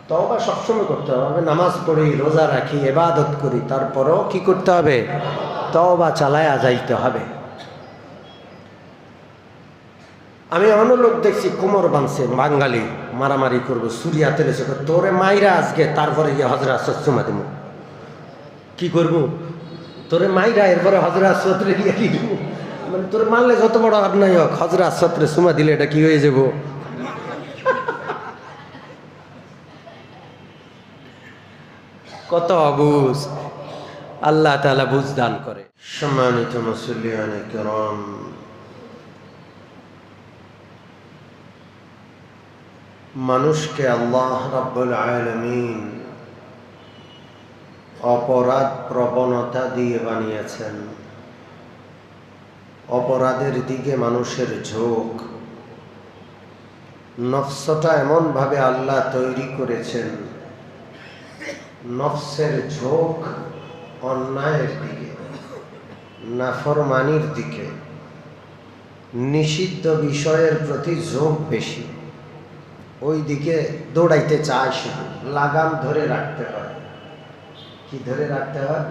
তওবা সবসময় করতে হবে। নামাজ পড়ি, রোজা রাখি, ইবাদত করি, তারপরও কি করতে হবে? তওবা চালায়া যাইতে হবে। আমি এমনও লোক দেখছি কোমর বাঁধছে, বাঙালি মারামারি করবো, সুরিয়া তেলেছে, তোরে মাইরা আজকে তারপরে গিয়ে হজরত আসওয়াদ চুমা দিব। কি করবো? তোরে মাইরা এরপরে হজরত আসওয়াদে গিয়ে কি দিব? মানে তোরে মারলে যত বড় অন্যায় হোক, হজরত আসওয়াদে চুমা দিলে এটা কি হয়ে যাব? কত অবুঝ। আল্লাহ তাআলা বুঝ দান করে। সম্মানিত মুসল্লিয়ান কিরাম, মানুষকে আল্লাহ রাব্বুল আলামিন অপরাধ প্রবণতা দিয়ে বানিয়েছেন। অপরাধের দিকে মানুষের ঝোঁক, নফসটা এমনভাবে আল্লাহ তৈরি করেছেন, নফসের ঝোঁক অন্যায়ের দিকে, নাফরমানির দিকে, নিষিদ্ধ বিষয়ের প্রতি ঝোঁক বেশি। ওই দিকে দৌড়াইতে চায়, শুধু লাগাম ধরে রাখতে হয়। কি ধরে রাখতে হয়?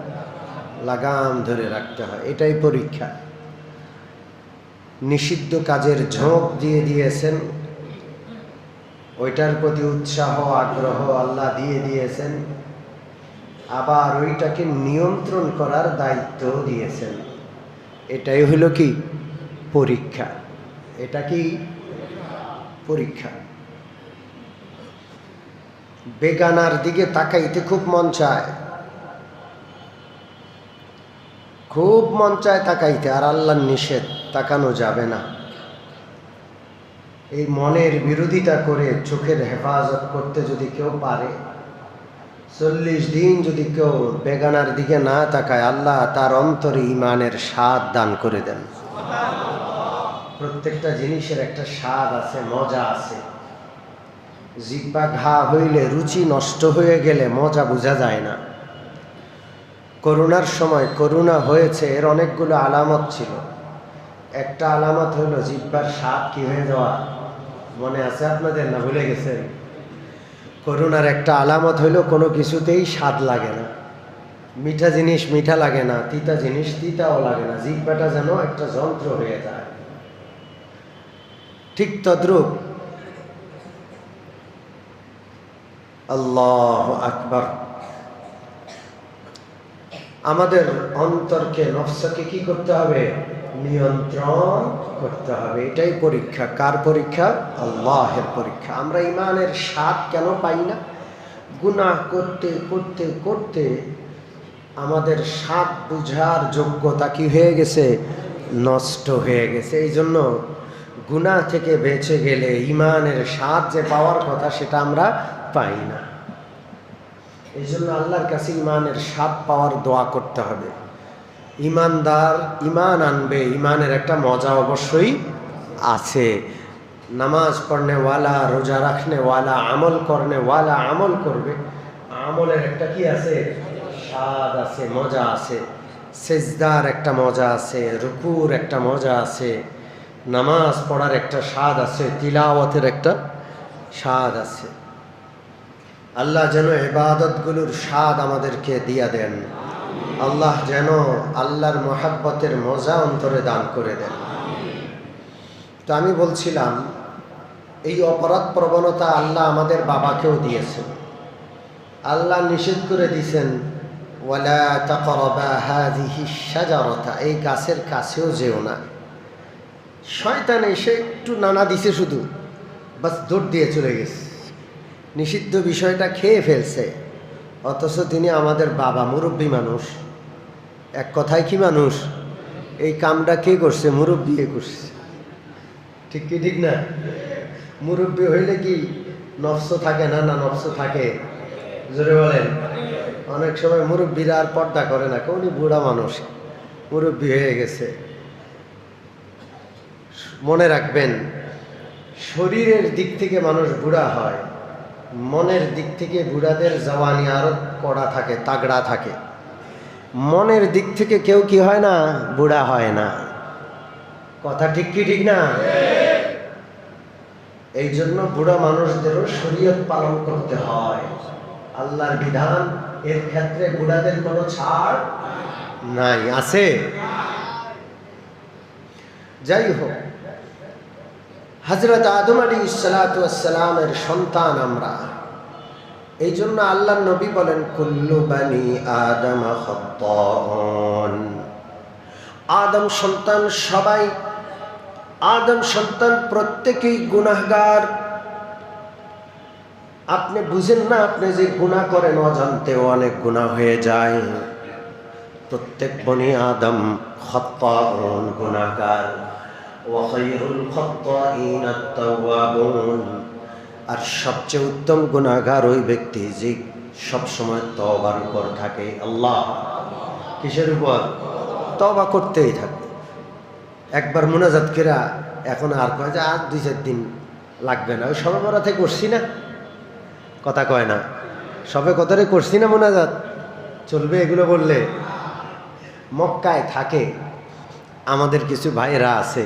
লাগাম ধরে রাখতে হয়। এটাই পরীক্ষা। নিষিদ্ধ কাজের ঝোঁক দিয়ে দিয়েছেন, ওইটার প্রতি উৎসাহ আগ্রহ আল্লাহ দিয়ে দিয়েছেন, আবার ওইটাকে নিয়ন্ত্রণ করার দায়িত্ব দিয়েছেন। এটাই হইল কি? পরীক্ষা। এটা কি? পরীক্ষা। বেগানার দিকে তাকাইতে খুব মন চায়, খুব মন চায় তাকাইতে, আর আল্লাহর নিষেধ, তাকানো যাবে না। এই মনের বিরোধিতা করে চোখের হেফাজত করতে যদি কেউ পারে, 40 দিন যদি কেউ বেগানার দিকে না তাকায়, আল্লাহ তার অন্তরে ঈমানের স্বাদ দান করে দেন। প্রত্যেকটা জিনিসের একটা স্বাদ আছে, মজা আছে। জিহ্বা ঘা হইলে, রুচি নষ্ট হয়ে গেলে মজা বোঝা যায় না। করোনার সময় করোনা হয়েছে, এর অনেকগুলো আলামত ছিল। একটা আলামত হইল জিহ্বার স্বাদ কি হয়ে যাওয়া। মনে আছে আপনাদের? না ভুলে গেছেন? করোনার একটা আলামত হইল কোনো কিছুতেই স্বাদ লাগে না। মিঠা জিনিস মিঠা লাগে না, তিতা জিনিস তিতাও লাগে না, জিহ্বাটা যেন একটা যন্ত্র হয়ে যায়। ঠিক তদ্রূপ আল্লাহু আকবার, আমাদের অন্তরকে, নফসকে কি করতে হবে? নিয়ন্ত্রণ করতে হবে। এটাই পরীক্ষা। কার পরীক্ষা? আল্লাহের পরীক্ষা। আমরা ঈমানের স্বাদ কেন পাই না? গুনাহ করতে করতে করতে আমাদের স্বাদ বুঝার যোগ্যতা কি হয়ে গেছে? নষ্ট হয়ে গেছে। এই জন্য গুনাহ থেকে বেঁচে গেলে ঈমানের স্বাদ যে পাওয়ার কথা, সেটা আমরা পাই না। এই জন্য আল্লাহর কাছে ঈমানের স্বাদ পাওয়ার দোয়া করতে হবে। ঈমানদার ঈমান আনবে, ঈমানের একটা মজা অবশ্যই আছে। নামাজ পড়নে ওয়ালা, রোজা রাখনে ওয়ালা, আমল করনে ওয়ালা আমল করবে, আমলের একটা কি আছে? স্বাদ আছে, মজা আছে। সেজদার একটা মজা আছে, রুকুর একটা মজা আছে, নামাজ পড়ার একটা স্বাদ আছে, তিলাওয়াতের একটা স্বাদ আছে। আল্লাহ যেন ইবাদতগুলোর স্বাদ আমাদেরকে দিয়া দেন। আল্লাহ যেন আল্লাহর মহাব্বতের মজা অন্তরে দান করে দেন। তো আমি বলছিলাম, এই অপরাধ প্রবণতা আল্লাহ আমাদের বাবাকেও দিয়েছেন। আল্লাহ নিষেধ করে দিয়েছেন, ওয়ালা তাকরাবা হাযিহি শাজারাতা, এই গাছের কাছেও যেও না। শয়তান এসে একটু নানা দিছে, শুধু বাস দৌড় দিয়ে চলে গেছে, নিষিদ্ধ বিষয়টা খেয়ে ফেলছে। অথচ তিনি আমাদের বাবা, মুরব্বী মানুষ। এক কথায় কি মানুষ? এই কামটা কে করছে? মুরব্বী করছে। ঠিক কি ঠিক না? মুরব্বী হইলে কি নফস থাকে না? না নফস থাকে? জোরে বলেন। অনেক সময় মুরব্বীরা আর পর্দা করে না, উনি বুড়া মানুষ, মুরব্বী হয়ে গেছে। মনে রাখবেন, শরীরের দিক থেকে মানুষ বুড়া হয়, মনের দিক থেকে বুড়াদের জওয়ানি আরো কড়া থাকে, তাগড়া থাকে। মনের দিক থেকে কেউ কি হয় না? বুড়া হয় না। কথা ঠিক কি ঠিক না? এই জন্য বুড়া মানুষদেরও শরীয়ত পালন করতে হয়। আল্লাহর বিধান, এর ক্ষেত্রে বুড়াদের কোনো ছাড় নাই। আছে? যাই হোক, হযরত আদম আলাইহিস সালাতু ওয়াস সালামের সন্তান আমরা। এই জন্য আল্লাহর নবী বলেন, কুল্লু বানি আদম খাত্তাউন। আদম সন্তান সবাই, আদম সন্তান প্রত্যেকেই গুনাহগার। আপনি বুঝেন না, আপনি যে গুনাহ করেন অজান্তেও অনেক গুনাহ হয়ে যায়। প্রত্যেক বনি আদম খাত্তাউন, গুনাহগার। ওয়া খায়রুল খাত্তাইন আত-তাওয়াবুন। আর সবচেয়ে উত্তম গুনাহগার ওই ব্যক্তি যে সবসময় তওবার উপর থাকে। আল্লাহ কিসের উপর? তওবা করতেই থাকে। একবার মুনাজাত কেরা এখন আর কয় যে আর 2-4 দিন লাগবে না, ওই সবে বরাতে করছি না, কথা কয় না, সবে কতরে করছি না মুনাজাত, চলবে এগুলো বললে? মক্কায় থাকে আমাদের কিছু ভাইরা আছে,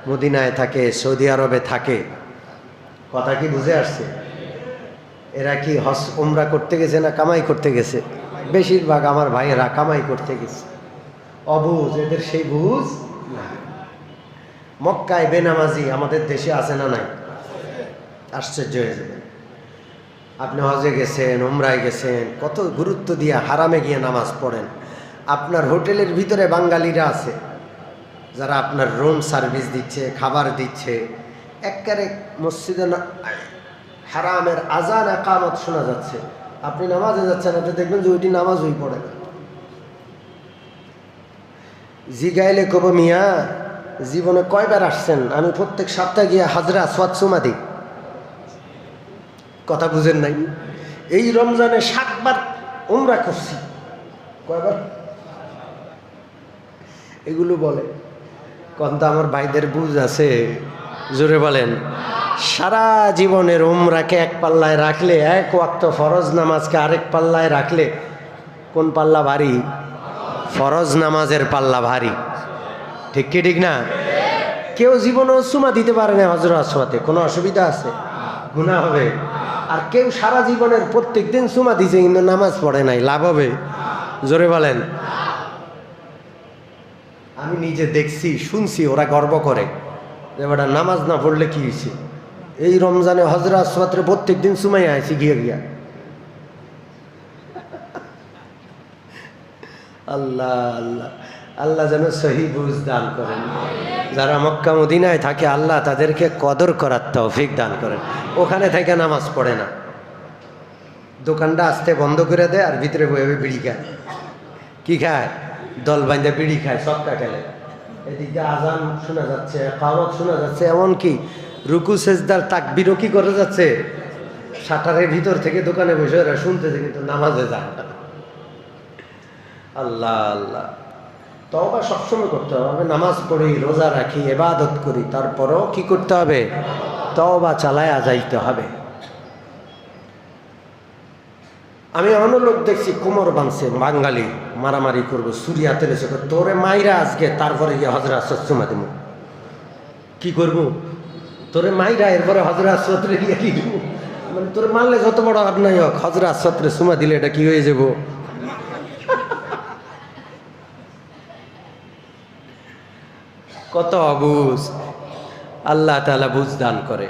মদিনায় থাকে, সৌদি আরবে থাকে, কথা কি বুঝে আসছে? এরা কি হজ উমরা করতে গেছে না কামাই করতে গেছে? বেশিরভাগ আমার ভাইয়েরা কামাই করতে গেছে। অবুঝ, এদের সেই বুঝ না। মক্কায় বেনামাজি আমাদের দেশে আছে না নাই? আশ্চর্য হয়ে যাবে। আপনি হজে গেছেন, উমরায় গেছেন, কত গুরুত্ব দিয়ে হারামে গিয়ে নামাজ পড়েন। আপনার হোটেলের ভিতরে বাঙালিরা আছে যারা আপনার রুম সার্ভিস দিচ্ছে, খাবার দিচ্ছে। একবারে মসজিদে হারামের আজান একামত শোনা যাচ্ছে, আপনি নামাজে যাচ্ছেন, আপনি দেখবেন যে ওইটি নামাজ ওই পড়ে না। জিগাইলে কব, মিয়া জীবনে কয়বার আসছেন? আমি প্রত্যেক সপ্তাহে গিয়ে হাজরা আসওয়াদ চুমা দিই। কথা বুঝেন নাই? এই রমজানে 7 বার উমরা করছি। কয়বার? এগুলো বলে কন্ত আমার ভাইদের বুঝ আছে? জোরে বলেন। সারা জীবনের উমরাকে এক পাল্লায় রাখলে, এক ওয়াক্ত ফরজ নামাজকে আরেক পাল্লায় রাখলে কোন পাল্লা ভারী? ফরজ নামাজের পাল্লা ভারী। ঠিক কি ঠিক না? কেউ জীবনেও চুমা দিতে পারে না হজরত আসওয়াতে, কোনো অসুবিধা আছে? গুনাহ হবে। আর কেউ সারা জীবনের প্রত্যেক দিন চুমা দিছে কিন্তু নামাজ পড়ে নাই, লাভ হবে? জোরে বলেন। আমি নিজে দেখছি, শুনছি, ওরা গর্ব করে যে বেটা নামাজ না পড়লে কি হয়েছে, এই রমজানে হজরত আসওয়াতে প্রত্যেক দিন চুমাই আইছি গিয়া গিয়া। আল্লাহ আল্লাহ, আল্লাহ যেন সহি বুঝ দান করেন। যারা মক্কা মদিনায় থাকে আল্লাহ তাদেরকে কদর করার তৌফিক দান করেন। ওখানে থেকে নামাজ পড়ে না, দোকানটা আস্তে বন্ধ করে দেয় আর ভিতরে বয়ে বিড়ি খায়। কি খায়? দল বাঁধে বিড়ি খায়, সবটা খেলে। এদিকে আজান শোনা যাচ্ছে, কাওয়াত শোনা যাচ্ছে, এমনকি রুকু সেজদার তাকবীরও কি করে যাচ্ছে শাটারের ভিতর থেকে। দোকানে বসে এরা শুনতেছে কিন্তু নামাজে যায় না। আল্লাহ আল্লাহ, তওবা সবসময় করতে হবে। নামাজ পড়ি, রোজা রাখি, ইবাদত করি, তারপরেও কি করতে হবে? তওবা চালায়া যাইতে হবে। আমি অন্য লোক দেখছি কোমর বাঁধছে, বাঙালি মারামারি করবো, সুরিয়া তেলেছে, তোরে মাইরা আজকে তারপরে গিয়ে হজরত আসওয়াদ চুমা দেবো। কি করবো? তোরে মাইরা এরপরে হজরত আসওয়াদে গিয়ে কি দেবো? মানে তোরে মারলে যত বড় অন্যায় হোক, হজরত আসওয়াদে চুমা দিলে এটা কি হয়ে যাব? কত অবুঝ। আল্লাহ তাআলা বুঝ দান করে।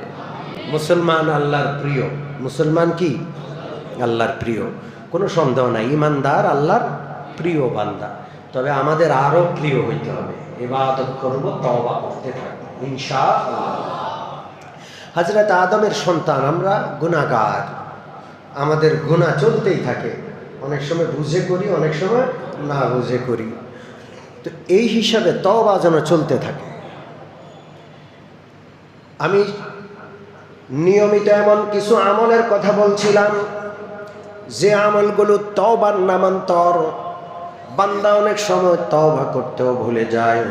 মুসলমান আল্লাহর প্রিয়। মুসলমান কি? আল্লাহর প্রিয়, কোনো সন্দেহ নাই। ইমানদার আল্লাহর প্রিয় বান্দা। তবে আমাদের আরো প্রিয় হইতে হবে, ইবাদত করব, তওবা করতে থাকবো ইনশাআল্লাহ। হযরত আদমের সন্তান আমরা, গুনাহগার। আমাদের গুনাহ চলতেই থাকে, অনেক সময় বুঝে করি, অনেক সময় না বুঝে করি। তো এই হিসাবে তওবা যেন চলতে থাকে। আমি নিয়মিত এমন কিছু আমলের কথা বলছিলাম যে আমলগুলো তওবার নামান্তর। বান্দা অনেক সময় তওবা করতেও ভুলে যায়।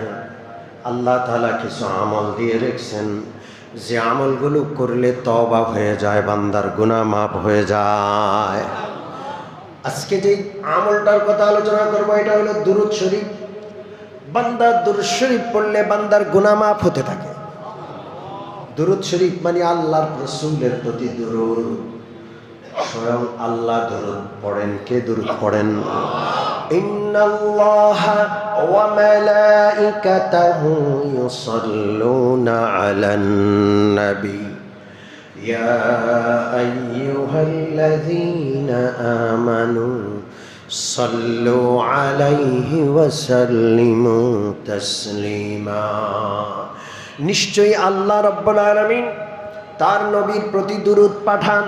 আল্লাহ তাআলা কিছু আমল দিয়ে রেখেছেন যে আমলগুলো করলে তওবা হয়ে যায়, বান্দার গুনাহ মাফ হয়ে যায়। আজকে যে আমলটার কথা আলোচনা করব এটা হলো দুরূদ শরীফ। বান্দা দুরূদ শরীফ পড়লে বান্দার গুনাহ মাফ হতে থাকে। দুরূদ শরীফ মানে আল্লাহর রাসূলের প্রতি দুরূদ। স্বয়ং আল্লাহ দুরূদ পড়েন। কে দুরূদ পড়েন? ইন্নাল্লাহা ওয়া মালাইকাতাহু ইউসাল্লুনা আলান নবী ইয়া আইয়ুহাল্লাযীনা আমানু সাল্লু আলাইহি ওয়া সাল্লিমু তাসলিমা। নিশ্চয়ই আল্লাহ রাব্বুল আলামিন তার নবীর প্রতি দুরূদ পাঠান,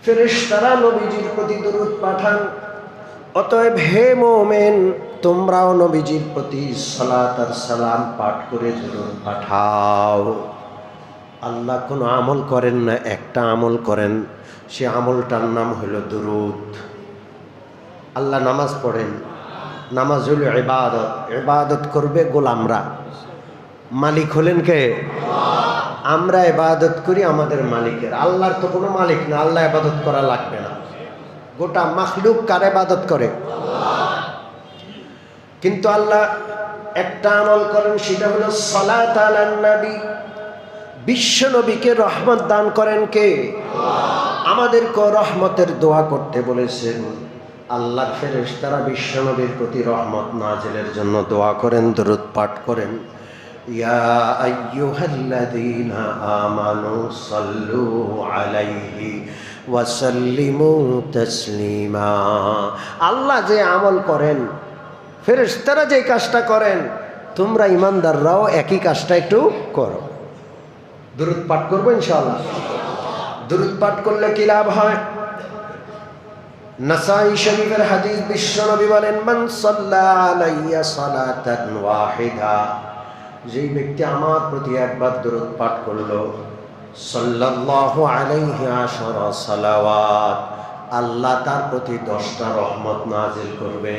ফেরেশতারা নবীজির প্রতি দুরূদ পাঠান। অতএব হে মুমিন, তোমরাও নবীজির প্রতি সালাত আর সালাম পাঠ করে দুরূদ পাঠাও। আল্লাহ কোনো আমল করেন না, একটা আমল করেন, সে আমলটার নাম হলো দুরূদ। আল্লাহ নামাজ পড়েন, নামাজ হলো ইবাদত। ইবাদত করবে গোলামরা, মালিক হলেন কে? আমরা ইবাদত করি আমাদের মালিকের। আল্লাহর তো কোনো মালিক না, আল্লাহ ইবাদত করা লাগবে না। গোটা মাখলুক কার ইবাদত করে? কিন্তু আল্লাহ একটা আমল করেন, সেটা হলো সালাত আলান নবী। বিশ্ব নবীকে রহমত দান করেন কে? আমাদেরকে রহমতের দোয়া করতে বলেছেন। আল্লাহর ফেরেশতারা বিশ্ব নবীর প্রতি রহমত নাজিলের জন্য দোয়া করেন, দরুদ পাঠ করেন। ইয়া আইয়ুহাল্লাযীনা আমানু সাল্লু আলাইহি ওয়া সাল্লিমু তাসলিমা। আল্লাহ যে আমল করেন, ফেরেশতারা যে কাজটা করেন, তোমরা ইমানদাররাও একই কাজটা একটু করো। দরুদ পাঠ করবো ইনশাআল্লাহ। দরুদ পাঠ করলে কি লাভ হয়? নাসাই শরীফের হাদিস, বিশ্বনবী বলেন, মান সাল্লা আলাইয়া সালাতান ওয়াহিদা, যেই ব্যক্তি আমার প্রতি একবার দরুদ পাঠ করলো, সাল্লাল্লাহু আলাইহি আশরা সালাওয়াত, আল্লাহ তার প্রতি 10টা রহমত নাজিল করবে।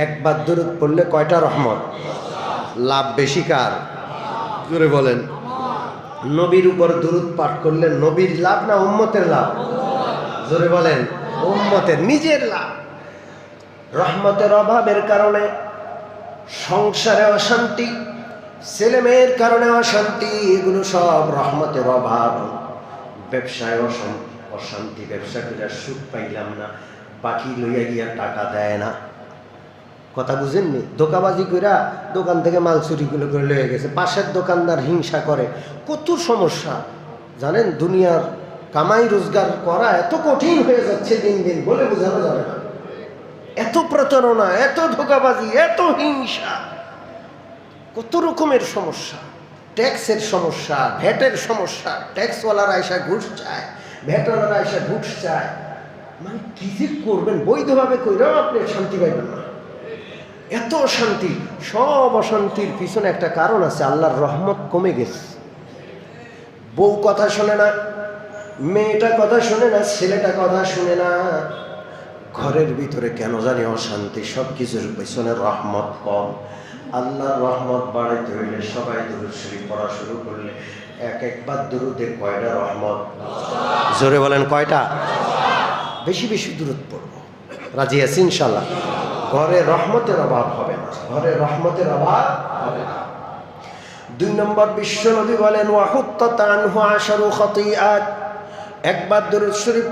একবার দরুদ পড়লে কয়টা রহমত? লাভ বেশি কার? জোরে বলেন। নবীর উপর দরুদ পাঠ করলে নবীর লাভ না উম্মতের লাভ? জোরে বলেন। উম্মতের, নিজের লাভ। রহমতের অভাবের কারণে সংসারে অশান্তি, ছেলে মেয়ের কারণে অশান্তি, এগুলো সব রহমতের অভাব। ব্যবসায় অশান্তি, ব্যবসা করে সুখ পাইলাম না, বাকি লইয়া গিয়া টাকা দেয় না। কথা বুঝেননি? ধোকাবাজি কইরা দোকান থেকে মাল চুরি করে লয়ে গেছে, পাশের দোকানদার হিংসা করে। কত সমস্যা জানেন? দুনিয়ার কামাই রোজগার করা এত কঠিন হয়ে যাচ্ছে দিন দিন, বলে বোঝানো যাবে না। এত প্রতারণা, এত ধোকাবাজি, এত হিংসা, কত রকমের সমস্যা। ট্যাক্সের সমস্যা, ভ্যাটের সমস্যা, ট্যাক্সওয়ালারা এসে ঘুষ চায়, ভ্যাটওয়ালারা এসে ঘুষ চায়। মানে কি যে করবেন, বৈধভাবে কইরাও আপনি শান্তি পাইবেন না। এত অশান্তি, সব অশান্তির পিছনে একটা কারণ আছে, আল্লাহর রহমত কমে গেছে। বউ কথা শোনে না, মেয়েটা কথা শোনে না, ছেলেটা কথা শুনে না, ঘরের ভিতরে কেন জানি অশান্তি। সব কিছুর পিছনে রহমত কম। আল্লাহর রহমত বাড়াইতে হইলে সবাই দুরূদ শরীফ পড়া শুরু করলে একবার দুরুদে কয়টা রহমত? জোরে বলেন কয়টা? বেশি বেশি দুরুদ পড়ব, রাজি আছি ইনশাআল্লাহ। ঘরে রহমতের অভাব হবে না, ঘরে রহমতের অভাব হবে না। 2 নম্বর, বিশ্ব নবী বলেন, ওয়াহুত্তাত আনহু আশারু খাতিআত, একবার দুরূদ শরীফ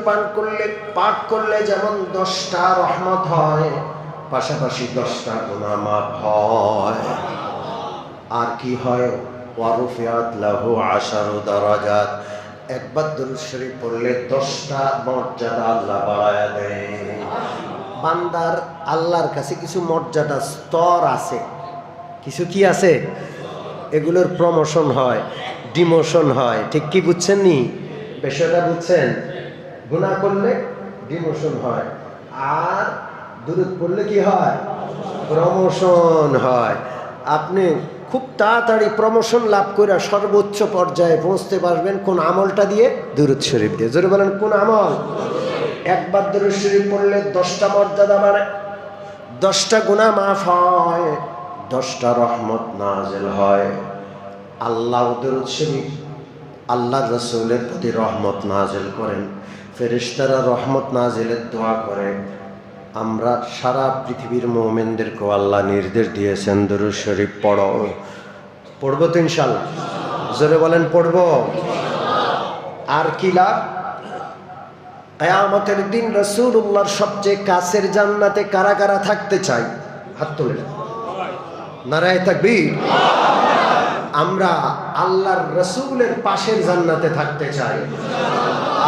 পাঠ করলে যেমন 10টা রহমত হয়, পাশাপাশি 10টা গুনাহ মাফ হয়। আর কি হয়? ওয়ারুফিআত লাহু আশারু দারাজাত, একবার দুরূদ শরীফ পড়লে 10টা মর্যাদা আল্লাহ বাড়ায়া দেয়। বান্দার আল্লাহর কাছে কিছু মর্যাদা স্তর আছে, কিছু কি আছে? এগুলোর প্রমোশন হয়, ডিমোশন হয়। ঠিক কি বুঝছেন নি? বিষয়টা বুঝছেন? গুনাহ করলে ডিমোশন হয়, আর দুরূদ পড়লে কি হয়? প্রমোশন হয়। আপনি খুব তাড়াতাড়ি প্রমোশন লাভ করে সর্বোচ্চ পর্যায়ে পৌঁছতে পারবেন কোন আমলটা দিয়ে? দুরূদ শরীফ দিয়ে। জোরে বলেন কোন আমল? একবার দুরূদ শরীফ পড়লে 10টা মর্যাদা বাড়ে, 10টা গুনাহ মাফ হয়, 10টা রহমত নাজিল হয়। আল্লাহ দুরূদ শরীফ আল্লাহর রাসূলের প্রতি রহমত নাজিল করেন, ফেরেশতারা রহমত নাজিলের দোয়া করে। আমরা সারা পৃথিবীর মুমিনদেরকে আল্লাহ নির্দেশ দিয়েছেন দুরূদ শরীফ পড়ো। পড়বো তো ইনশাল্লাহ, জোরে বলেন পড়বো। আর কি লাভ? কিয়ামতের দিন রাসূলুল্লাহর সবচেয়ে কাছের জান্নাতে কারা কারা থাকতে চায়? হাত তুলে নারায়ে তাকবীর। আমরা আল্লাহর রাসূলের পাশের জান্নাতে থাকতে চাই।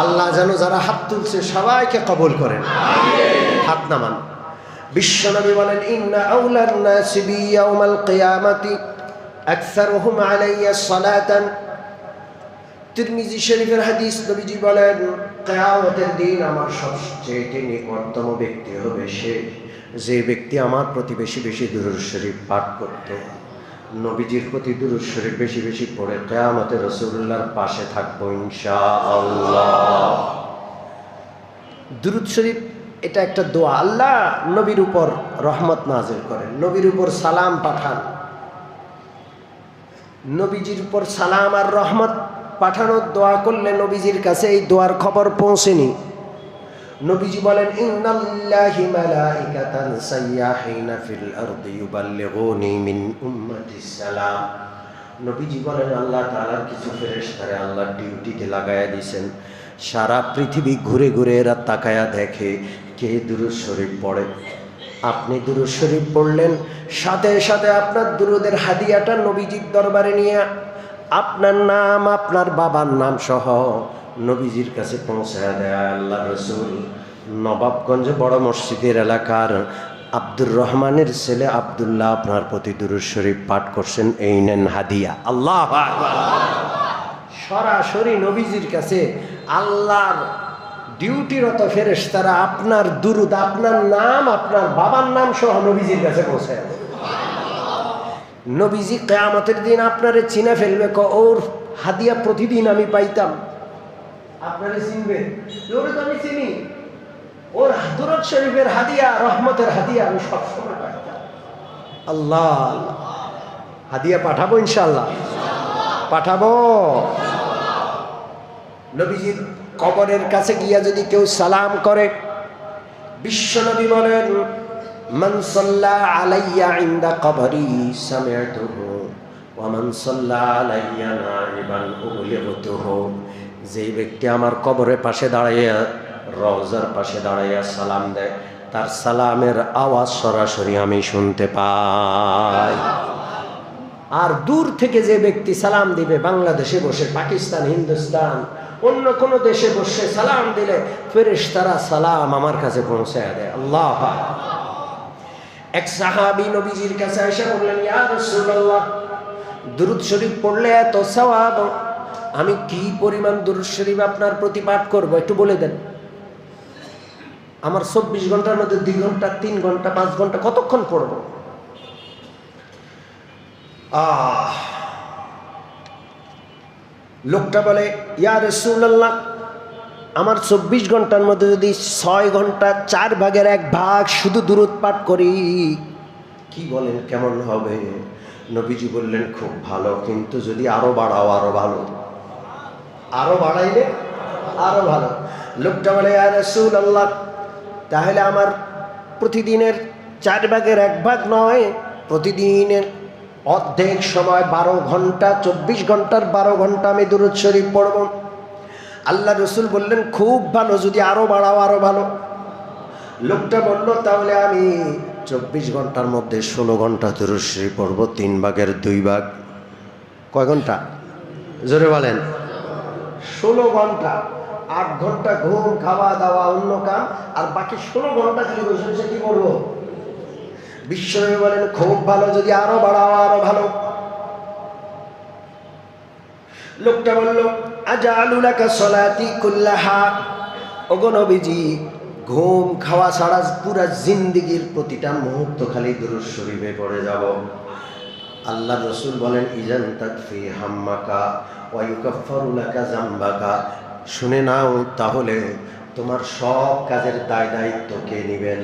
আল্লাহ যেন যারা হাত তুলছে সবাইকে কবুল করেন, হাত নামান। বিশ্বনবী বলেন, ইন্না আউলান নাসি বি ইয়াউমাল কিয়ামাতি আকসারুহুম আলাইয়া সালাতান। তিরমিজি শরীফের হাদিস, নবীজি বলেন কিয়ামতের দিন আমার সবচেয়ে নিকটতম ব্যক্তি হবে সে যে ব্যক্তি আমার প্রতি বেশি বেশি দুরূদ শরীফ পাঠ করত। নবীজির প্রতি দুরূদ শরীফ বেশি বেশি পড়ে কিয়ামতে রাসূলুল্লাহর পাশে থাকবো ইনশাআল্লাহ। দুরূদ শরীফ এটা একটা দোয়া। আল্লাহ নবীর উপর রহমত নাযিল করেন, নবীর উপর সালাম পাঠান। নবীজির উপর সালাম আর রহমত পাঠানোর দোয়া করলে নবীজির কাছে এই দোয়ার খবর পৌঁছেনি। নবীজি বলেন, ইন্নাল্লাহি মালাইকাতান সাইয়াহিনা ফিল আরদি ইউবাল্লিগুনি মিন উম্মতিস সালাম। নবীজি বলেন আল্লাহ তাআলার কিছু ফেরেশতারে আল্লাহ ডিউটিতে লাগায়া দিয়েছেন, সারা পৃথিবী ঘুরে ঘুরে এরা তাকায়া দেখে কে দুরূদ শরীফ পড়ে। আপনি দুরূদ শরীফ পড়লেন, সাথে সাথে আপনার দুরূদের হাদিয়াটা নবীজির দরবারে নিয়ে আপনার নাম, আপনার বাবার নাম সহ নবীজির কাছে পৌঁছায় দেয়। আল্লাহ রাসূল নবাবগঞ্জ বড় মসজিদের এলাকার আব্দুর রহমানের ছেলে আব্দুল্লাহ আপনার প্রতি দুরূদ শরীফ পাঠ করছেন, এই নেন হাদিয়া। আল্লাহু আকবার। সরাসরি নবীজির কাছে আল্লাহর ডিউটিরত ফেরেশতারা আপনার দুরূদ, আপনার নাম, আপনার বাবার নাম সহ নবীজির কাছে পৌঁছায়। নবীজি কিয়ামতের দিন আপনারে চিনে ফেলবে, ওর হাদিয়া প্রতিদিন আমি পাইতাম। আপনারে চিনবে, ওরে তো আমি চিনি, ওর দুরূদ শরীফের হাদিয়া, রহমতের হাদিয়া আমি সবসময় পাইতাম। আল্লাহ, হাদিয়া পাঠাবো ইনশাআল্লাহ, পাঠাবো। নবীজির কবরের কাছে গিয়া যদি কেউ সালাম করে, বিশ্বনবী বলেন, মান সাল্লা আলাইয়া ইনদা কবরি সামিআতুহু ওয়া মান সাল্লা আলাইয়া নাইবান উবলিগতুহু। যেই ব্যক্তি আমার কবরের পাশে দাঁড়াইয়া, রওজার পাশে দাঁড়াইয়া সালাম দেয়, তার সালামের আওয়াজ সরাসরি আমি শুনতে পাই। আর দূর থেকে যে ব্যক্তি সালাম দিবে, বাংলাদেশে বসে, পাকিস্তান, হিন্দুস্তান, অন্য কোন দেশে বসে সালাম দিলে ফেরেশতারা সালাম আমার কাছে পৌঁছায় দেয়। আল্লাহ। এক সাহাবী নবীজির কাছে এসে বললেন, ইয়া রাসূলুল্লাহ, দুরূদ শরীফ পড়লে এত সওয়াব, আমি কি পরিমাণ দুরূদ শরীফ আপনার প্রতি পাঠ করব একটু বলে দেন। আমার 24 ঘন্টার মধ্যে 2 ঘন্টা, 3 ঘন্টা, 5 ঘন্টা কতক্ষণ পড়ব? লোকটা বলে, ইয়া রাসূলুল্লাহ, আমার 24 ঘন্টার মধ্যে যদি 6 ঘন্টা 4 ভাগের 1 ভাগ শুধু দুরূদ পাঠ করি, কি বলেন কেমন হবে? নবীজি বললেন, খুব ভালো, কিন্তু যদি আরো বাড়াও আরো ভালো, আরো বাড়াইলে আরো ভালো। লোকটা বলে, ইয়া রাসূলুল্লাহ, তাহলে আমার প্রতিদিনের 4 ভাগের 1 ভাগ নয়, প্রতিদিনের অর্ধেক সময় 12 ঘন্টা, 24 ঘন্টার 12 ঘন্টা আমি দুরূদ শরীফ পড়ব। আল্লাহ রাসূল বললেন, খুব ভালো, যদি আরো বাড়াও আরো ভালো। লোকটা বলল, তাহলে আমি 24 ঘন্টার মধ্যে 16 ঘন্টা দুরূদ শরীফ পড়ব, 3 ভাগের 2 ভাগ। কয় ঘন্টা? জোরে বলেন। 16 ঘন্টা। 8 ঘন্টা ঘুম, খাওয়া দাওয়া, অন্য কাম, আর বাকি 16 ঘন্টা খালি বসে বসে কি করবো? বিশ্বনবী বলেন, খুব ভালো, যদি আরো বাড়াও আরো ভালো। লোকটা বলল, আজআলু লাকা সালাতি কুল্লাহা। ওগো নবীজি, ঘুম খাওয়া ছাড়া পুরা জিন্দেগির প্রতিটা মুহূর্ত খালি দুরূদ শরীফে পড়ে যাব। আল্লাহ রাসূল বলেন, ইজান তাকফি হাম্মাকা ওয়া ইউকাফফারু লাকা যামবাকা। শুনে নাও, তাহলে তোমার সব কাজের দায় দায়িত্ব কে নেবেন?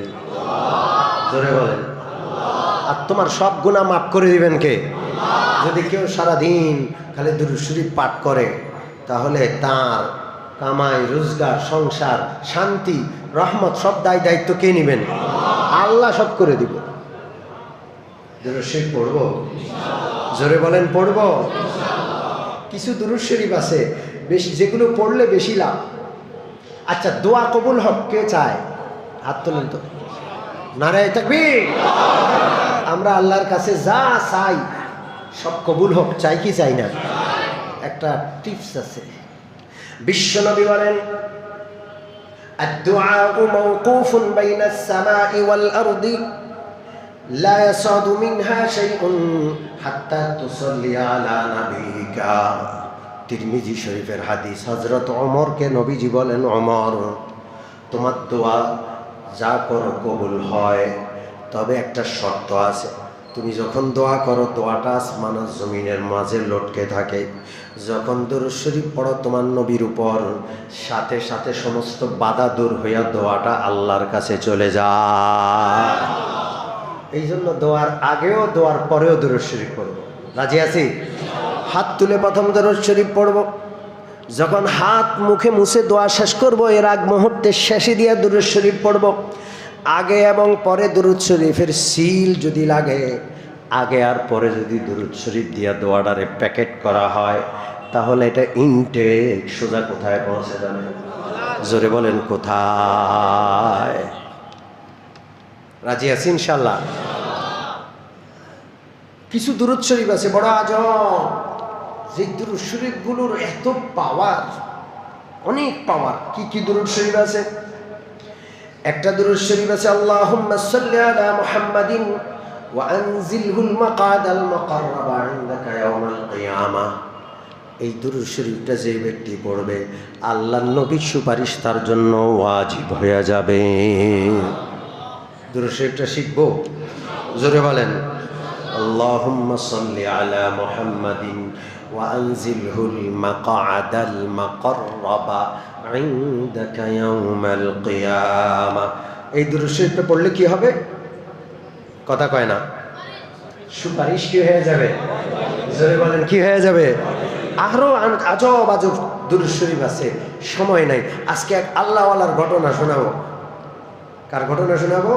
জোরে বলেন। আর তোমার সব গুনাহ মাফ করে দিবেন কে? যদি কেউ সারাদিন খালি দুরূদ শরীফ পাঠ করে, তাহলে তার কামাই, রোজগার, সংসার, শান্তি, রহমত সব দায় দায়িত্ব কে নেবেন? আল্লাহ সব করে দিব। দুরূদ শরীফ পড়ব? জোরে বলেন পড়ব? কিছু দুরূদ শরীফ আছে বেশি, যেগুলো পড়লে বেশি লাভ। আচ্ছা, দোয়া কবুল হক কে চায়? হাত তোলেন তো। নারায়ে তাকবীর। আমরা আল্লাহর কাছে যা চাই সব কবুল হোক, চাই কি চাই না? একটা টিপস আছে, বিশ্বনবী বলেন আদ-দুআউ মাওকুফুন বাইনাস সামাই ওয়াল আরদি লা ইয়াসাদু মিনহা শাইউন হাত্তা তুসাল্লি আলা নাবিকা। তিরমিজি শরীফের হাদিস। হযরত ওমরকে নবীজি বলেন, ওমর, তোমার দোয়া যা করো কবুল হয়, তবে একটা শর্ত আছে। তুমি যখন দোয়া করো দোয়াটা আসমান আর জমিনের মাঝে লটকে থাকে। যখন দুরূদ শরীফ পড়ো তোমার নবীর উপর, সাথে সাথে সমস্ত বাধা দূর হইয়া দোয়াটা আল্লাহর কাছে চলে যায়। এই জন্য দোয়ার আগেও দোয়ার পরেও দুরূদ শরীফ পড়ব। রাজি আছি? হাত তুলে প্রথম দুরূদ শরীফ পড়ব। যখন হাত মুখে মুছে দোয়া শেষ করব, এর আগ মুহূর্তে শেষে দিয়ে দুরূদ শরীফ পড়ব। আগে এবং পরে দুরূদ শরীফের সিল যদি লাগে, আগে আর পরে যদি দুরূদ শরীফ দিয়া দোয়াটারে প্যাকেট করা হয়, তাহলে এটা ইনটেক সোজা কোথায় পৌঁছে যাবে? জোরে বলেন কোথায়? রাজি আছি ইনশাল্লাহ? কিছু দুরূদ শরীফ আছে বড় আজব, যে দুরূদ শরীফগুলোর এত পাওয়ার, অনেক পাওয়ার। কি কি দুরূদ শরীফ আছে? একটা দুরূদ শরীফ আছে, আল্লাহুম্মা সাল্লি আলা মুহাম্মাদিন ওয়া আনজিলহুল মাকাদাল মুকাররাবা ইনদাকা ইয়াউমাল কিয়ামাহ। এই দুরূদ শরীফটা যে ব্যক্তি পড়বে, আল্লাহর নবীর সুপারিশ তার জন্য ওয়াজিব হয়ে যাবে। দুরূদ শরীফটা শিখবো? জোরে বলেন আল্লাহুম্মা সাল্লি আলা মুহাম্মাদিন ওয়া আনজিলহুল মাকাদাল মুকাররাবা ইনদাকা ইয়াউমাল কিয়ামাহ। এই দুরূদ শরীফটা পড়লে কি হবে? কথা কয় না? সুপারিশ কি হয়ে যাবে? জোরে বলেন কি হয়ে যাবে? আরো আজব আজব দুরূদ শরীফ আছে, সময় নাই। আজকে এক আল্লাহওয়ালার ঘটনা শোনাবো। কার ঘটনা শোনাবো?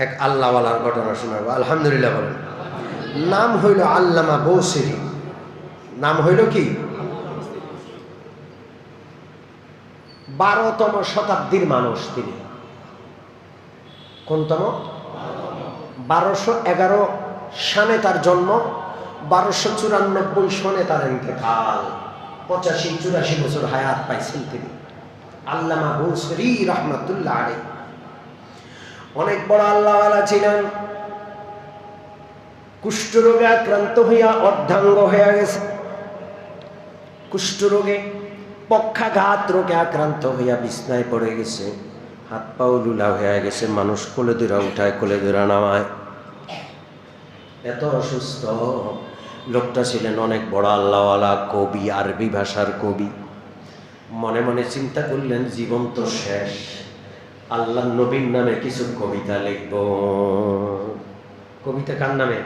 এক আল্লাহওয়ালার ঘটনা শোনাবো। আলহামদুলিল্লাহ বলেন। নাম হইল আল্লামা বৌসিরি। নাম হইল কি? 12তম শতাব্দীর মানুষ তিনি। কোনতম? 1211 সনে তার জন্ম, 1294 সনে তার ইন্তেকাল। 85-84 বছর হায়াত পাইছেন তিনি, আল্লামা বৌসিরি রহমাতুল্লাহ আলাইহি। অনেক বড় আল্লাহওয়ালা ছিলেন। কুষ্ঠরোগে আক্রান্ত হইয়া অর্ধাঙ্গ হয়ে গেছে। কুষ্ঠরোগে, পক্ষাঘাত রোগে আক্রান্ত হইয়া বিছনায় পড়ে গেছে। হাত পাও লুলা হয়ে গেছে। মানুষ কোলে দূরা উঠায়, কোলে দূরা নামায়। এত অসুস্থ লোকটা ছিলেন অনেক বড় আল্লাহওয়ালা, কবি, আরবি ভাষার কবি। মনে মনে চিন্তা করলেন, জীবন তো শেষ, আল্লাহ নবীর নামে কিছু কবিতা লিখব। কবিতা কার নামে?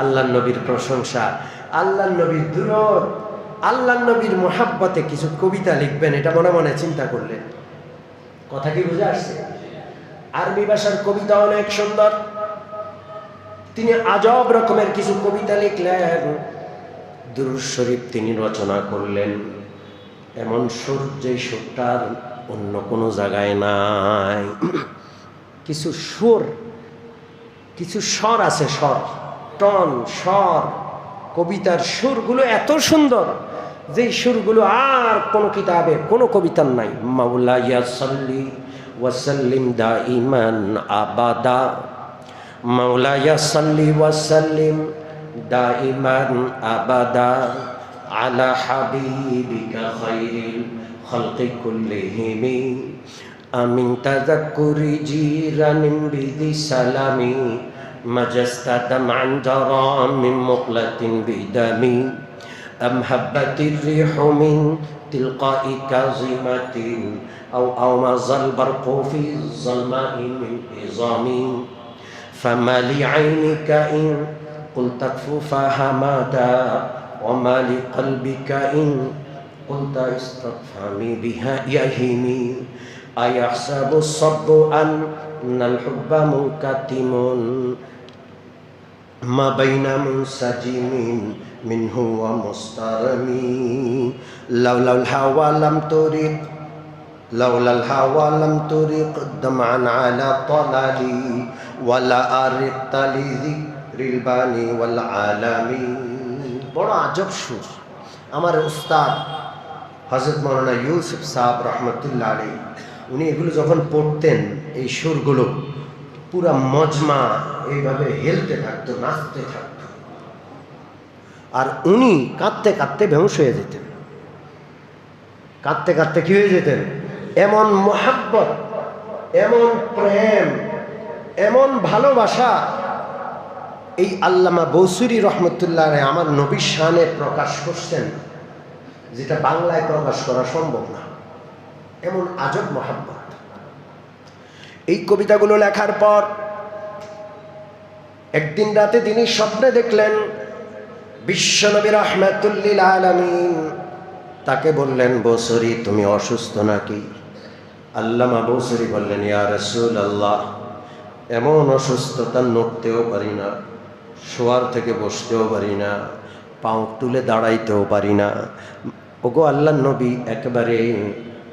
আল্লাহ নবীর প্রশংসা, আল্লাহ নবীর দুরূদ, আল্লাহ নবীর মুহাব্বতে কিছু কবিতা লিখবেন, এটা মনে মনে চিন্তা করলেন। কথা কি বুঝে আসছে? আরবি ভাষার কবিতা অনেক সুন্দর। তিনি আজব রকমের কিছু কবিতা লিখলেন। দুরূদ শরীফ তিনি রচনা করলেন। এমন সুর, যে সুরটার অন্য কোনো জায়গায় নাই। কিছু সুর, কিছু স্বর আছে, স্বর, টন, স্বর। কবিতার সুরগুলো এত সুন্দর যে সুরগুলো আর কোনো কিতাবে, কোনো কবিতার নাই। মাওলায়া সাল্লি ওয়া সাল্লিম দাইমান আবাদা, মাওলায়া সাল্লি ওয়া সাল্লিম দাইমান আবাদা আলা হাবিবিকা খাইরিল খালকি কুল্লিহিম আমিন তাযাক্কুরি জিরানিম বিদি সালামি মাজাস্তাদাম আন জারামিন মুqlatin bidami am habbatir rihu min tilqa'i kazimatin aw mazal barqu fi zalma'i min izami fama li 'aynika in qulta akfufaha mada wa ma li qalbika in qulta istafhami biha yahimi ayahsabu as-sabbu annal hubba munkatimun মা বাইনা মুনসাজিমিন মিনহু ওয়া মুস্তারমি লাউলাল হাওয়া লাম তুরিক লাউলাল হাওয়া লাম তুরিক দামান আলা তালালি ওয়ালা আরিকতা লিযিকরিল বানি ওয়াল আলামিন। বড় আজব সুর। আমার উস্তাদ হযরত মাওলানা ইউসুফ সাহেব রহমতুল্লাহ আলাইহি উনি এগুলো যখন পড়তেন, এই সুরগুলো পুরা মজমা এইভাবে হেলতে থাকতো, নাচতে থাকতো, আর উনি কাঁদতে কাঁদতে বেহুশ হয়ে যেতেন। কাঁদতে কাঁদতে কি হয়ে যেতেন? এমন মোহাব্বত, এমন প্রেম, এমন ভালোবাসা এই আল্লামা বৌসুরী রহমতুল্লাহ আলাইহি আমার নবীর শানে প্রকাশ করছেন, যেটা বাংলায় প্রকাশ করা সম্ভব না। এমন আজব মোহাব্বত। এই কবিতাগুলো লেখার পর একদিন রাতে তিনি স্বপ্নে দেখলেন বিশ্বনবী রাহমাতুল লিল আলামিন তাকে বললেন, বৌসুরী তুমি অসুস্থ নাকি? আল্লামা বৌসুরী বললেন, ইয়া রাসূলুল্লাহ, এমন অসুস্থতা, নড়তেও পারি না, শোয়ার থেকে বসতেও পারি না, পাও তুলে দাঁড়াইতেও পারি না। ওগো আল্লাহর নবী, একেবারে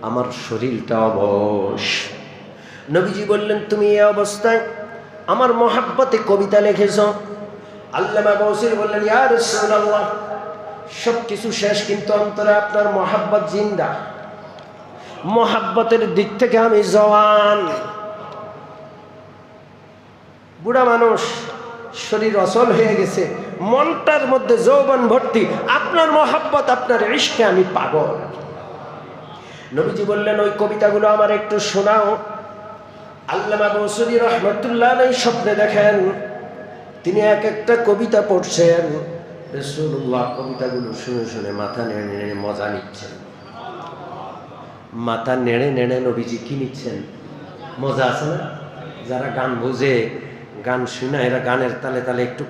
আমার শরীরটা অবশ। নবীজি বললেন, তুমি এই অবস্থায় আমার মহাব্বতে কবিতা লিখেছ? আল্লামা বৌসুরী বললেন, ইয়া রাসূলুল্লাহ, সব কিছু শেষ, কিন্তু অন্তরে আপনার মহাব্বত জিন্দা। মহাব্বতের দিক থেকে আমি জওয়ান, বুড়া মানুষ, শরীর অচল হয়ে গেছে, মনটার মধ্যে যৌবন ভর্তি, আপনার মহাব্বত, আপনার ইশকে আমি পাগল। নবীজি বললেন, ওই কবিতাগুলো আমার একটু শোনাও। আল্লামা বৌসুরী রহমতুল্লাহ আলাইহি স্বপ্নে দেখেন তিনি এক একটা কবিতা পড়ছেন। রাসূলুল্লাহ কবিতাগুলো শুনে শুনে মাথা নেড়ে নেড়ে মজা নিচ্ছেন। মাথা নেড়ে নেড়ে নবীজি কি নিচ্ছেন? মজা আছে না? যারা গান বোঝে, গান শুনে, এরা গানের তালে তালে একটু,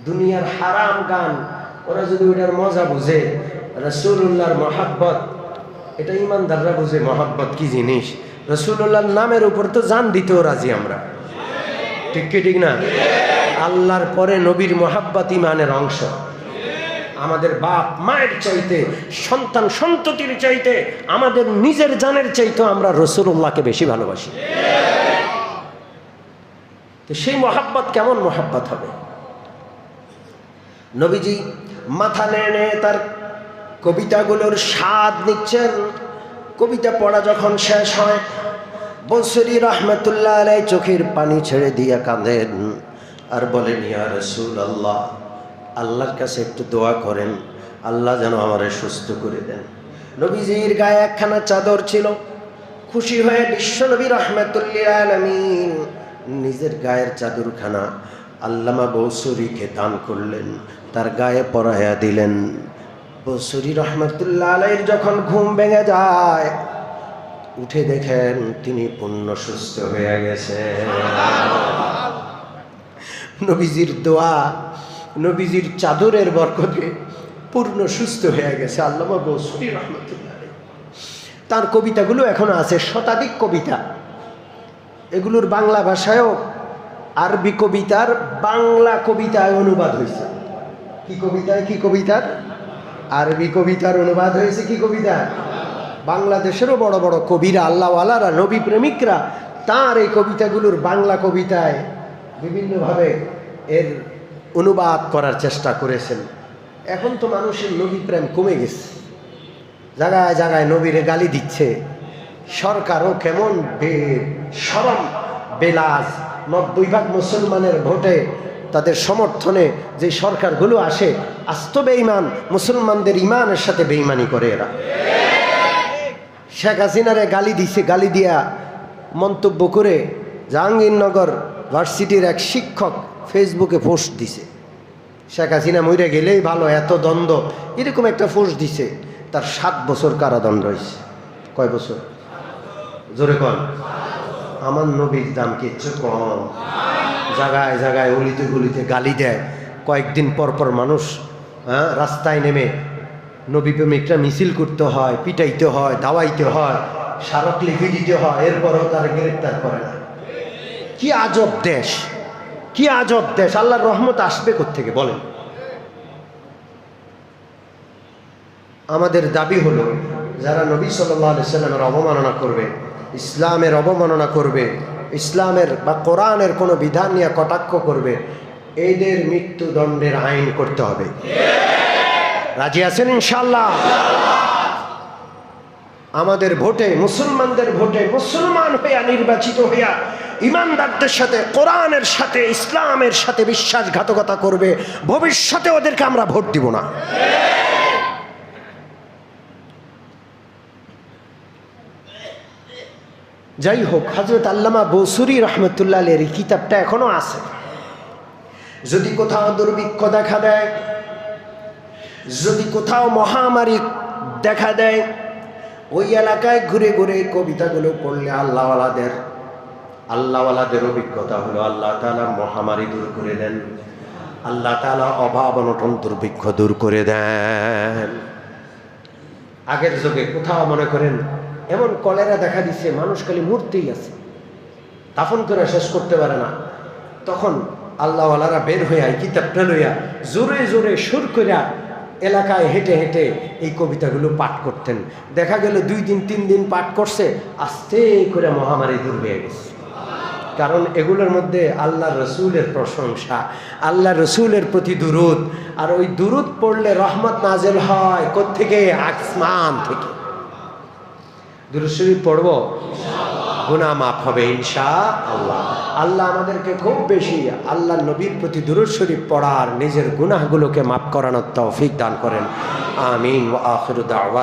দুনিয়ার হারাম গান, ওরা যদি ওটার মজা বুঝে, রাসূলুল্লাহর মহাব্বত, এটা ইমানদাররা বুঝে মহাব্বত কি জিনিস। রাসূলুল্লাহর নামের উপর তো জান দিতেও রাজি আমরা, ঠিক কি ঠিক না? আল্লাহর পরে নবীর মহাব্বত ইমানের অংশ। আমাদের বাপ মায়ের চাইতে, সন্তান সন্ততির চাইতে, আমাদের নিজের জানের চাইতে আমরা রাসূলুল্লাহকে বেশি ভালোবাসি। তো সেই মহাব্বত কেমন মহাব্বত হবে? নবীজি মাথা নেড়ে তার কবিতাগুলোর স্বাদ নিচ্ছেন। কবিতা পড়া যখন শেষ হয়, বৌসুরী রহমতুল্লাহ আলাইহি চোখের পানি ছেড়ে দিয়ে কাঁদেন আর বলেন, ইয়া রাসূলুল্লাহ, আল্লাহর কাছে একটু দোয়া করেন, আল্লাহ যেন আমারে সুস্থ করে দেন। নবীজির গায়ে একখানা চাদর ছিল। খুশি হয়ে বিশ্বনবী রাহমাতুল লিল আলামিন নিজের গায়ের চাদরখানা আল্লামা বৌসুরীকে দান করলেন, তার গায়ে পরাইয়া দিলেন। বৌসুরী রহমতুল্লাহ আলাইহির যখন ঘুম ভেঙে যায়, উঠে দেখেন তিনি পূর্ণ সুস্থ হয়ে গেছেন। নবীজির দোয়া, নবীজির চাদরের বরকতে পূর্ণ সুস্থ হয়ে গেছে আল্লামা বৌসুরী রহমতুল্লাহ আলাইহি। তার কবিতাগুলো এখন আছে, শতাধিক কবিতা। এগুলোর বাংলা ভাষায়ও আরবি কবিতার বাংলা কবিতায় অনুবাদ হয়েছে। কি কবিতায়? কি কবিতার? আরবি কবিতার অনুবাদ হয়েছে। কি কবিতা? বাংলাদেশেরও বড় বড় কবিরা, আল্লাহওয়ালারা, নবী প্রেমিকরা তার এই কবিতাগুলোর বাংলা কবিতায় বিভিন্নভাবে এর অনুবাদ করার চেষ্টা করেছেন। এখন তো মানুষের নবী প্রেম কমে গেছে, জায়গায় জায়গায় নবীরে গালি দিচ্ছে। সরকারও কেমন বেশরম, বেলাজ। 90% মুসলমানের ভোটে, তাদের সমর্থনে যে সরকারগুলো আসে, আস্ত বেঈমান, মুসলমানদের ইমানের সাথে বেঈমানি করে এরা। শেখ হাসিনারে গালি দিছে, গালি দিয়া মন্তব্য করে জাহাঙ্গীরনগর ভার্সিটির এক শিক্ষক ফেসবুকে পোস্ট দিছে, শেখ হাসিনা মরে গেলেই ভালো, এত দ্বন্দ্ব, এরকম একটা পোস্ট দিছে। তার 7 বছর কারাদণ্ড হয়েছে। কয় বছর? জোরে কন। আমার নবীর দাম কিচ্ছু কম। জায়গায় জায়গায় অলিতে গলিতে গালি দেয়। কয়েকদিন পর পর মানুষ রাস্তায় নেমে নবী প্রেমিকরা মিছিল করতে হয়, পিটাইতে হয়, দাওয়াইতে হয়, স্মারক লিখে দিতে হয়, এরপরেও তারা গ্রেপ্তার করে না। কি আজব দেশ, কি আজব দেশ, আল্লাহর রহমত আসবে কোত্থেকে বলেন? আমাদের দাবি হলো যারা নবী সাল্লাল্লাহু আলাইহি সাল্লামের অবমাননা করবে, ইসলামের অবমাননা করবে, ইসলামের বা কোরআনের কোনো বিধান নিয়ে কটাক্ষ করবে, এদের মৃত্যুদণ্ডের আইন করতে হবে। রাজি আছেন ইনশাআল্লাহ? আমাদের ভোটে, মুসলমানদের ভোটে মুসলমান হইয়া নির্বাচিত হইয়া ইমানদারদের সাথে, কোরআনের সাথে, ইসলামের সাথে বিশ্বাসঘাতকতা করবে, ভবিষ্যতে ওদেরকে আমরা ভোট দিব না। যাই হোক, হযরত আল্লামা বসুরি রহমতুল্লাহ আলাইহির এই কিতাবটা এখনো আছে। যদি কোথাও দুর্ভিক্ষ দেখা দেয়, যদি কোথাও মহামারী দেখা দেয়, ওই এলাকায় ঘুরে ঘুরে এই কবিতাগুলো পড়লে আল্লাহওয়ালাদের অভিজ্ঞতা হলো আল্লাহ তাআলা মহামারী দূর করে দেন, আল্লাহ তাআলা অভাব অনটন দুর্ভিক্ষ দূর করে দেন। আগের যুগে কোথাও মনে করেন এমন কলেরা দেখা দিচ্ছে, মানুষ খালি মরতেই আছে, দাফন করে শেষ করতে পারে না, তখন আল্লাহওয়ালারা বের হইয়া এই কিতাবটা লইয়া জোরে জোরে সুর করিয়া এলাকায় হেঁটে হেঁটে এই কবিতাগুলো পাঠ করতেন। দেখা গেল 2 দিন 3 দিন পাঠ করছে, আস্তে করে মহামারী দূর হয়ে গেছে। কারণ এগুলোর মধ্যে আল্লাহ রসুলের প্রশংসা, আল্লাহ রসুলের প্রতি দুরূদ, আর ওই দুরূদ পড়লে রহমত নাজেল হয় কোত্থেকে? আসমান থেকে। দুরূদ শরীফ পড়ব, গুনাহ মাফ হবে ইনশাআল্লাহ। আল্লাহ আমাদেরকে খুব বেশি আল্লাহ নবীর প্রতি দুরূদ শরীফ পড়ার, নিজের গুনাহগুলোকে মাফ করানোর তৌফিক দান করেন। আমিন ওয়া আখিরু দাওয়া।